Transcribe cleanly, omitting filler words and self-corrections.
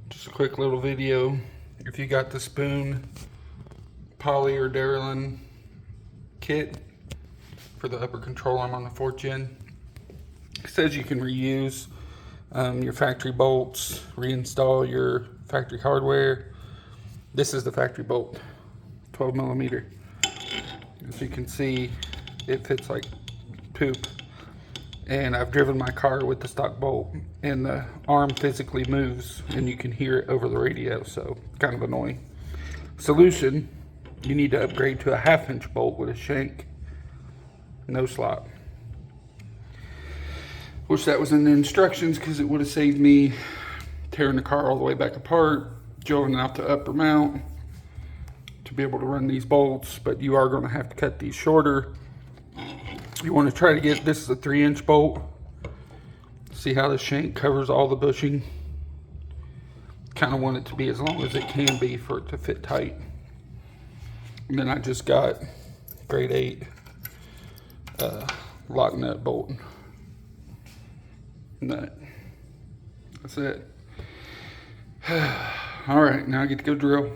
Just a quick little video. If you got the Spohn poly or Darylin kit for the upper control arm on the 4th gen, it says you can reuse your factory bolts, reinstall your factory hardware. This is the factory bolt, 12 millimeter. As you can see, it fits like poop. And I've driven my car with the stock bolt, and the arm physically moves, and you can hear it over the radio, so kind of annoying. Solution, you need to upgrade to a 1/2 inch bolt with a shank, no slop. Wish that was in the instructions, because it would have saved me tearing the car all the way back apart, drilling out the upper mount to be able to run these bolts, but you are going to have to cut these shorter. You want to try to get, this is a 3-inch bolt. See how the shank covers all the bushing? Kind of want it to be as long as it can be for it to fit tight. And then I just got grade 8 lock nut bolt nut. That's it. All right, now I get to go drill.